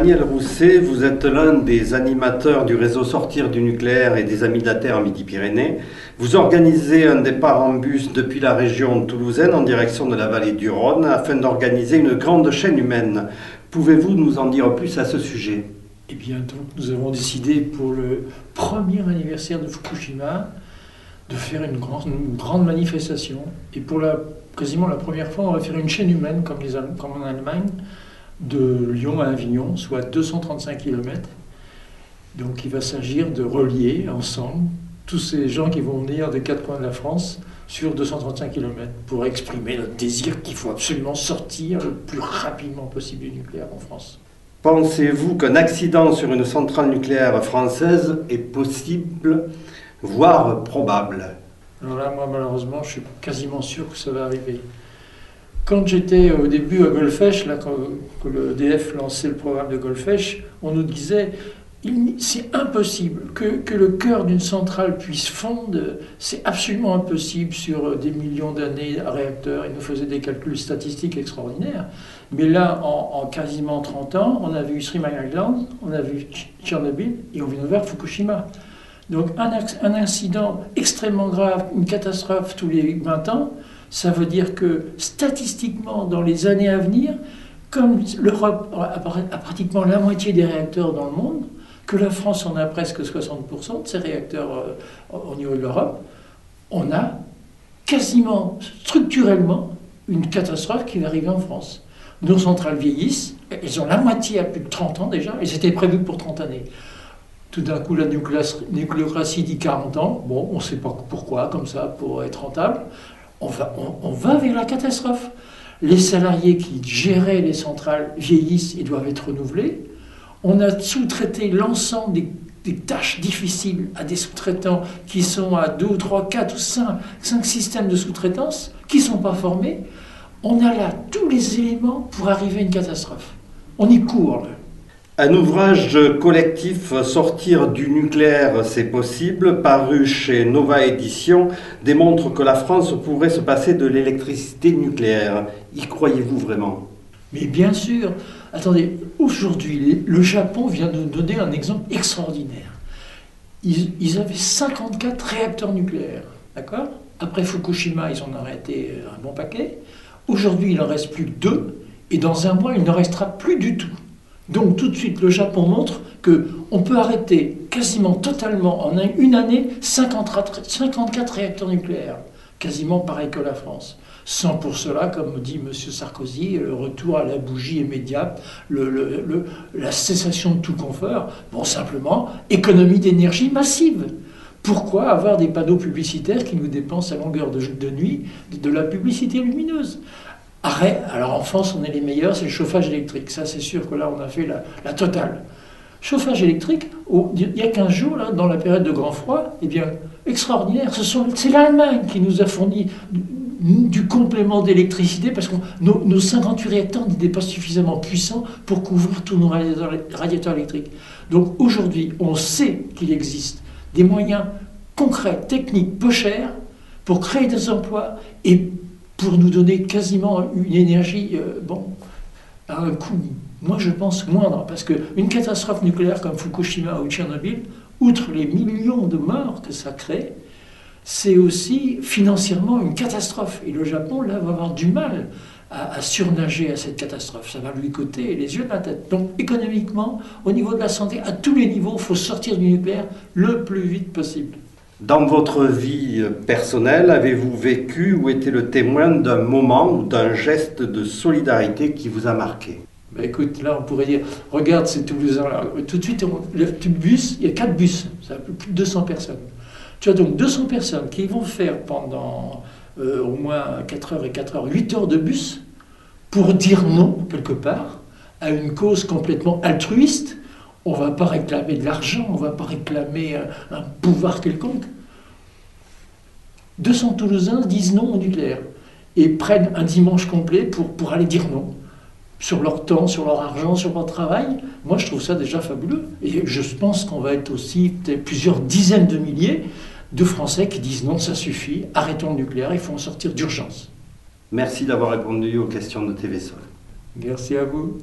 Daniel Rousset, vous êtes l'un des animateurs du réseau Sortir du nucléaire et des Amis de la Terre en Midi-Pyrénées. Vous organisez un départ en bus depuis la région toulousaine en direction de la vallée du Rhône afin d'organiser une grande chaîne humaine. Pouvez-vous nous en dire plus à ce sujet? Eh bien, donc, nous avons décidé pour le premier anniversaire de Fukushima de faire une grande manifestation. Et pour quasiment la première fois, on va faire une chaîne humaine comme en Allemagne, de Lyon à Avignon, soit 235 km. Donc il va s'agir de relier ensemble tous ces gens qui vont venir des quatre coins de la France sur 235 km pour exprimer notre désir qu'il faut absolument sortir le plus rapidement possible du nucléaire en France. Pensez-vous qu'un accident sur une centrale nucléaire française est possible, voire probable? Alors là, moi, malheureusement, je suis quasiment sûr que ça va arriver. Quand j'étais au début à Golfech, là, quand le EDF lançait le programme de Golfech, on nous disait c'est impossible que le cœur d'une centrale puisse fondre, c'est absolument impossible sur des millions d'années à réacteurs. Ils nous faisaient des calculs statistiques extraordinaires. Mais là, en quasiment 30 ans, on a vu Three Mile Island, on a vu Tchernobyl et on vient de voir Fukushima. Donc un incident extrêmement grave, une catastrophe tous les 20 ans, ça veut dire que statistiquement, dans les années à venir, comme l'Europe a pratiquement la moitié des réacteurs dans le monde, que la France en a presque 60% de ses réacteurs au niveau de l'Europe, on a quasiment structurellement une catastrophe qui va arriver en France. Nos centrales vieillissent, elles ont la moitié à plus de 30 ans déjà, et c'était prévu pour 30 années. Tout d'un coup, la nucléocratie dit 40 ans, bon, on ne sait pas pourquoi, comme ça, pour être rentable. On va vers la catastrophe. Les salariés qui géraient les centrales vieillissent et doivent être renouvelés. On a sous-traité l'ensemble des tâches difficiles à des sous-traitants qui sont à 2 ou 3, 4 ou 5 systèmes de sous-traitance qui ne sont pas formés. On a là tous les éléments pour arriver à une catastrophe. On y court, là. Un ouvrage collectif, Sortir du nucléaire, c'est possible, paru chez Nova Édition, démontre que la France pourrait se passer de l'électricité nucléaire. Y croyez-vous vraiment? Mais bien sûr. Attendez, aujourd'hui, le Japon vient de nous donner un exemple extraordinaire. Ils avaient 54 réacteurs nucléaires, d'accord? Après Fukushima, ils en ont arrêté un bon paquet. Aujourd'hui, il en reste plus que 2, et dans un mois, il n'en restera plus du tout. Donc tout de suite, le Japon montre qu'on peut arrêter quasiment totalement en une année 54 réacteurs nucléaires, quasiment pareil que la France. Sans pour cela, comme dit M. Sarkozy, le retour à la bougie immédiate, la cessation de tout confort, bon simplement, économie d'énergie massive. Pourquoi avoir des panneaux publicitaires qui nous dépensent à longueur de nuit de la publicité lumineuse? Arrêt, alors en France on est les meilleurs, c'est le chauffage électrique. Ça c'est sûr que là on a fait la totale. Chauffage électrique, il y a 15 jours, là, dans la période de grand froid, eh bien, extraordinaire, c'est l'Allemagne qui nous a fourni du complément d'électricité parce que nos 58 réacteurs n'étaient pas suffisamment puissants pour couvrir tous nos radiateurs électriques. Donc aujourd'hui, on sait qu'il existe des moyens concrets, techniques, peu chers pour créer des emplois et pour nous donner quasiment une énergie à un coût, moi je pense, moindre. Parce qu'une catastrophe nucléaire comme Fukushima ou Tchernobyl, outre les millions de morts que ça crée, c'est aussi financièrement une catastrophe. Et le Japon, là, va avoir du mal à surnager à cette catastrophe. Ça va lui coûter les yeux de la tête. Donc économiquement, au niveau de la santé, à tous les niveaux, il faut sortir du nucléaire le plus vite possible. Dans votre vie personnelle, avez-vous vécu ou été le témoin d'un moment ou d'un geste de solidarité qui vous a marqué? Ben écoute, là on pourrait dire, regarde ces Toulousains là, tout de suite, le bus, il y a 4 bus, ça fait plus de 200 personnes. Tu as donc 200 personnes qui vont faire pendant au moins 4 heures et 4 heures, 8 heures de bus pour dire non, quelque part, à une cause complètement altruiste. On ne va pas réclamer de l'argent, on ne va pas réclamer un pouvoir quelconque. 200 Toulousains disent non au nucléaire et prennent un dimanche complet pour aller dire non. Sur leur temps, sur leur argent, sur leur travail. Moi, je trouve ça déjà fabuleux. Et je pense qu'on va être aussi plusieurs dizaines de milliers de Français qui disent non, ça suffit, arrêtons le nucléaire, il faut en sortir d'urgence. Merci d'avoir répondu aux questions de TV Sol. Merci à vous.